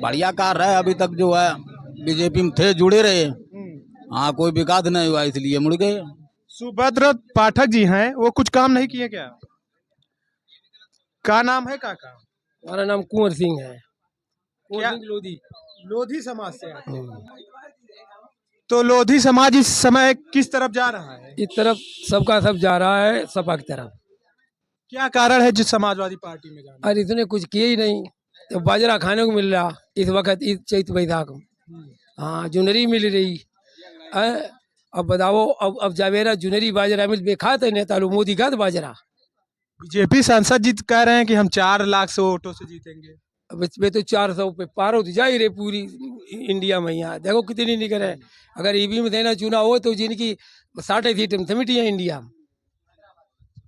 बढ़िया कार्य है। अभी तक जो है बीजेपी में थे, जुड़े रहे। हाँ, कोई विकास नहीं हुआ इसलिए मुड़ गए। सुभद्र पाठक जी हैं, वो कुछ काम नहीं किए क्या? का नाम है काका? हमारा नाम कुंवर सिंह है। कुंवर क्या? सिंह लोधी। लोधी समाज से आते हैं। तो लोधी समाज इस समय किस तरफ जा रहा है? इस तरफ सबका सब जा रहा है सपा की तरफ। क्या कारण है जिस समाजवादी पार्टी में जाना? और इसने कुछ किया ही नहीं। तो बाजरा खाने को मिल रहा इस वक्त, इस चैत बैसाख में। हाँ, जुनरी मिल रही है। अब बताओ, अब जावेरा जुनरी बाजरा मिल बेखाते नेता लोग, मोदी का बाजरा। बीजेपी सांसद जी कह रहे हैं कि हम 4 लाख से वोटों से जीतेंगे। अब इसमें तो 400 पे पार हो जा ही रहे पूरी इंडिया में। यहाँ देखो कितनी निकल है। अगर ईवीएम देना चुनाव हो तो जिनकी 60 सीट समिति है इंडिया में।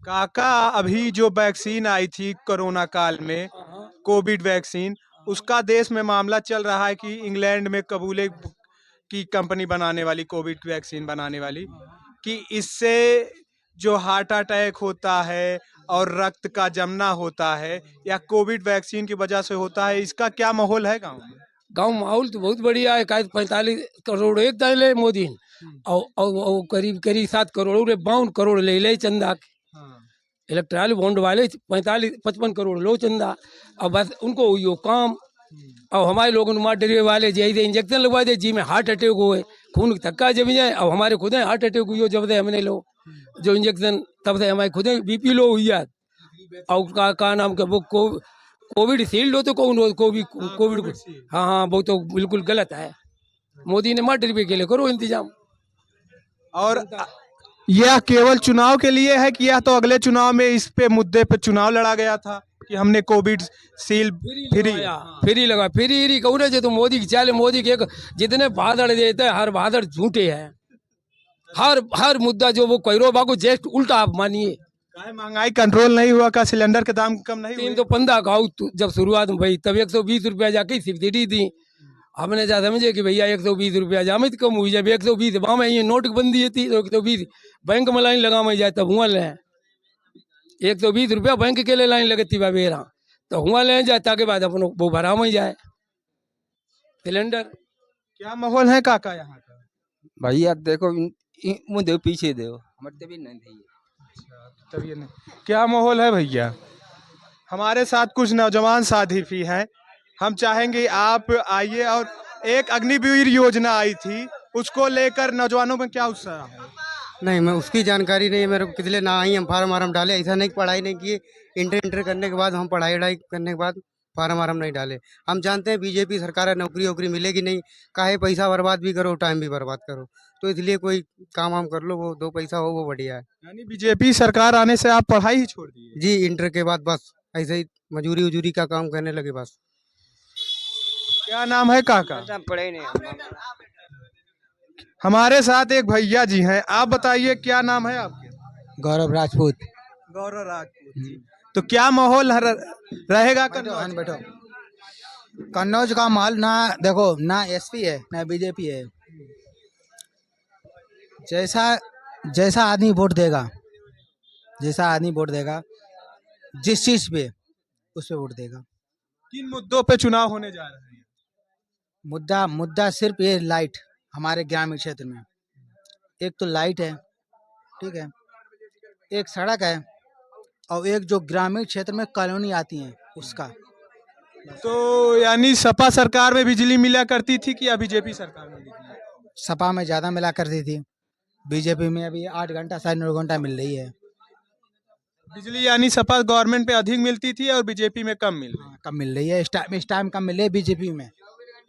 काका, अभी जो वैक्सीन आई थी कोरोना काल में, कोविड वैक्सीन, उसका देश में मामला चल रहा है कि इंग्लैंड में कबूले की कंपनी बनाने वाली, कोविड वैक्सीन बनाने वाली, कि इससे जो हार्ट अटैक होता है और रक्त का जमना होता है या कोविड वैक्सीन की वजह से होता है, इसका क्या माहौल है गांव में? गांव माहौल तो बहुत बढ़िया है। 45 करोड़ एक डाले मोदी ने। और करीब करीब 7 करोड़ 52 करोड़ ले चंदा। इलेक्ट्रल बॉन्ड वाले 55 करोड़ लो चंदा। अब बस उनको यो काम। और हमारे लोगों मार डरे वाले जैसे इंजेक्शन लगवा दे जी में हार्ट अटैक हुए, खून थक्का जम जाए। अब हमारे खुद हार्ट अटैक हुई जब से हमने लो जो इंजेक्शन, तब से हमारे खुद बीपी लो हुई है। और का नाम का वो कोविड शील्ड हो तो कौन हो कोविड। हाँ हाँ, वो तो बिल्कुल गलत है। मोदी ने मार डरे के लिए करो इंतजाम। और यह केवल चुनाव के लिए है कि यह तो अगले चुनाव में इस पे मुद्दे पे चुनाव लड़ा गया था कि हमने कोविड सील फ्री लगा फ्री कहूँ ना। जो तो मोदी की चाल, मोदी के जितने भादड़ देते हैं हर भादड़ झूठे हैं। हर मुद्दा जो वो कह बाको जस्ट उल्टा आप मानिए। महंगाई कंट्रोल नहीं हुआ? का सिलेंडर के दाम कम नहीं हुए? 315 का जब शुरुआत में भाई तब 120 रुपया जाके सब्सिडी दी। हमने जा समझे कि भैया 120 रुपया जामित कम हुई। जब 120 वहां में ये नोटबंदी थी तो 120 बैंक में लाइन लगा में जाए तब हुआ ले 120 रुपया बैंक के लिए लाइन लगती बेरा तो हुआ ले जाए ताकि बाद अपन वो भरा में जाए सिलेंडर। क्या माहौल है काका यहाँ का? भैया देखो मुझे पीछे दो हमारे तभी नहीं थी। तब ये नहीं, क्या माहौल है भैया? हमारे साथ कुछ नौजवान साथी भी हैं, हम चाहेंगे आप आइए। और एक अग्निवीर योजना आई थी, उसको लेकर नौजवानों में क्या उत्साह है? नहीं, मैं उसकी जानकारी नहीं है मेरे को। कितने ना आई हम फार्म वार्म डाले, ऐसा नहीं पढ़ाई नहीं किए। इंटर करने के बाद हम पढ़ाई करने के बाद फार्म वार्म नहीं डाले। हम जानते हैं बीजेपी सरकार है, नौकरी वोकरी मिलेगी नहीं। काहे पैसा बर्बाद भी करो, टाइम भी बर्बाद करो। तो इसलिए कोई काम वाम कर लो, वो 2 पैसा हो वो बढ़िया है। यानी बीजेपी सरकार आने से आप पढ़ाई ही छोड़ दिए? जी, इंटर के बाद बस ऐसे ही मजूरी उजूरी का काम करने लगे बस। क्या नाम है काका? पढ़े नहीं। हमारे साथ एक भैया जी हैं, आप बताइए क्या नाम है आपके? गौरव राजपूत। गौरव राजपूत जी। तो क्या माहौल रहेगा कन्नौज? बैठो। कन्नौज का माहौल ना देखो, ना एसपी है ना बीजेपी है। जैसा आदमी वोट देगा, जिस चीज पे उस पे वोट देगा। किन मुद्दों पे चुनाव होने जा रहे हैं? मुद्दा सिर्फ ये लाइट। हमारे ग्रामीण क्षेत्र में एक तो लाइट है, ठीक है, एक सड़क है, और एक जो ग्रामीण क्षेत्र में कॉलोनी आती है उसका। तो यानी सपा सरकार में बिजली मिला करती थी कि या बीजेपी सरकार में बिजली? सपा में ज्यादा मिला करती थी, बीजेपी में अभी 8 घंटा 9.5 घंटा मिल रही है बिजली। यानी सपा गवर्नमेंट पे अधिक मिलती थी और बीजेपी में कम मिल रही है। कम मिल रही है इस टाइम कम मिल रही है। बीजेपी में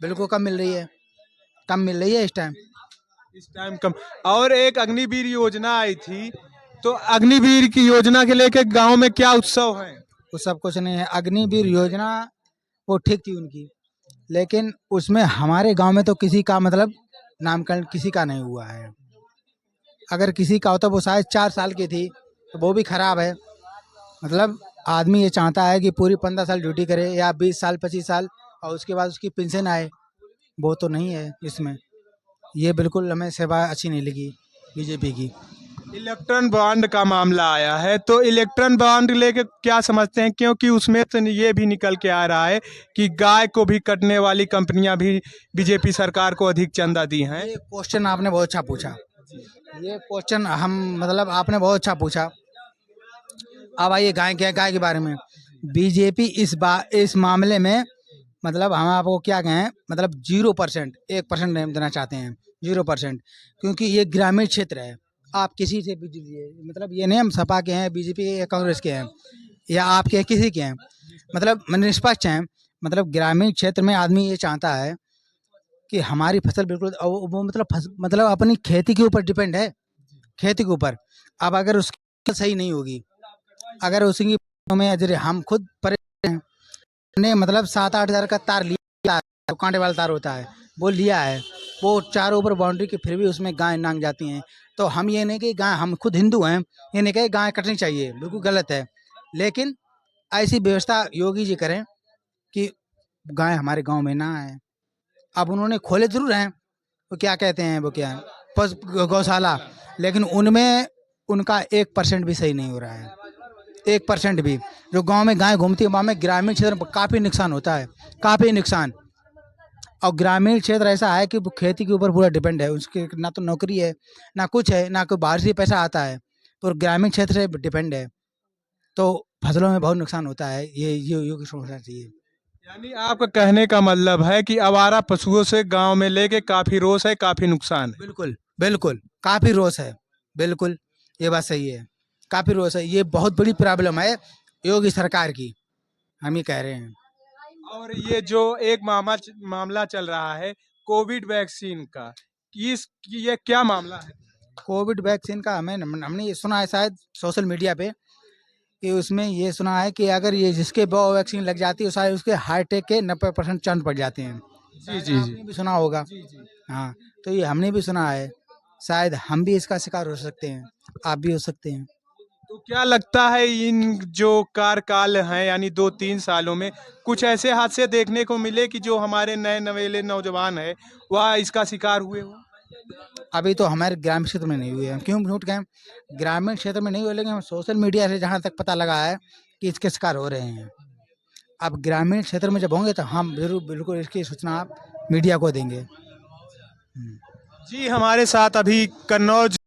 बिल्कुल कम मिल रही है, इस टाइम कम। और एक अग्निवीर योजना आई थी, तो अग्निवीर की योजना के लेके गांव में क्या उत्सव है? वो सब कुछ नहीं है। अग्निवीर योजना वो ठीक थी उनकी, लेकिन उसमें हमारे गांव में तो किसी का मतलब नामकरण किसी का नहीं हुआ है। अगर किसी का होता वो शायद 4 साल की थी, तो वो भी खराब है। मतलब आदमी ये चाहता है कि पूरी 15 साल ड्यूटी करे या 20 साल 25 साल और उसके बाद उसकी पेंशन आए, वो तो नहीं है इसमें। ये बिल्कुल हमें सेवा अच्छी नहीं लगी बीजेपी की। इलेक्ट्रॉन बॉन्ड का मामला आया है, तो इलेक्ट्रॉन बॉन्ड लेके क्या समझते हैं? क्योंकि उसमें से ये भी निकल के आ रहा है कि गाय को भी कटने वाली कंपनियां भी बीजेपी सरकार को अधिक चंदा दी हैं। ये क्वेश्चन आपने बहुत अच्छा पूछा। ये क्वेश्चन हम मतलब आपने बहुत अच्छा पूछा। अब आइए गाय के बारे में। बीजेपी इस मामले में मतलब हम आपको क्या कहें, मतलब 0%, 1% नहीं देना चाहते हैं, 0%, क्योंकि ये ग्रामीण क्षेत्र है। आप किसी से भी जुड़िए, मतलब ये नहीं हम सपा के हैं, बीजेपी के या कांग्रेस के हैं या आपके किसी के हैं, मतलब निष्पक्ष हैं। मतलब ग्रामीण क्षेत्र में आदमी ये चाहता है कि हमारी फसल बिल्कुल वो मतलब अपनी खेती के ऊपर डिपेंड है, खेती के ऊपर। अब अगर उसकी फसल सही नहीं होगी, अगर उसकी में अजरे हम खुद ने मतलब 7-8 हज़ार का तार लिया, तो कांटे वाला तार होता है वो लिया है, वो चारों ऊपर बाउंड्री के, फिर भी उसमें गाय नांग जाती हैं। तो हम ये नहीं कि गाय, हम खुद हिंदू हैं, ये नहीं कि गाय कटनी चाहिए, बिल्कुल गलत है। लेकिन ऐसी व्यवस्था योगी जी करें कि गाय हमारे गांव में ना आए। अब उन्होंने खोले जरूर हैं, वो क्या कहते हैं, वो क्या गौशाला, लेकिन उनमें उनका 1% भी सही नहीं हो रहा है, 1% भी। जो गांव में गाय घूमती है वहाँ में ग्रामीण क्षेत्र में काफ़ी नुकसान होता है, काफ़ी नुकसान। और ग्रामीण क्षेत्र ऐसा है कि वो खेती के ऊपर पूरा डिपेंड है, उसके ना तो नौकरी है, ना कुछ है, ना कोई बाहर से पैसा आता है, तो ग्रामीण क्षेत्र से डिपेंड है। तो फसलों में बहुत नुकसान होता है, ये सोचना चाहिए। यानी आपका कहने का मतलब है कि आवारा पशुओं से गांव में लेके काफी रोष है, काफी नुकसान है। बिल्कुल बिल्कुल, काफ़ी रोष है, बिल्कुल ये बात सही है, काफ़ी रोष है। ये बहुत बड़ी प्रॉब्लम है योगी सरकार की, हम ये कह रहे हैं। और ये जो एक मामला चल रहा है कोविड वैक्सीन का, ये क्या मामला है? कोविड वैक्सीन का हमने ये सुना है शायद सोशल मीडिया पे, कि उसमें ये सुना है कि अगर ये जिसके वैक्सीन लग जाती है शायद उसके हार्ट अटैक के 90% चांस पड़ जाते हैं। जी जी आपने भी सुना होगा। हाँ, तो ये हमने भी सुना है, शायद हम भी इसका शिकार हो सकते हैं, आप भी हो सकते हैं। तो क्या लगता है इन जो कार्यकाल हैं यानी 2-3 सालों में कुछ ऐसे हादसे देखने को मिले कि जो हमारे नए नवेले नौजवान है वह इसका शिकार हुए हो? अभी तो हमारे ग्रामीण क्षेत्र में नहीं हुए हैं, क्यों झूठ कहें, ग्रामीण क्षेत्र में नहीं हुए, लेकिन हम सोशल मीडिया से जहाँ तक पता लगा है कि इसके शिकार हो रहे हैं। अब ग्रामीण क्षेत्र में जब होंगे तो हम जरूर बिल्कुल इसकी सूचना आप मीडिया को देंगे। जी, हमारे साथ अभी कन्नौज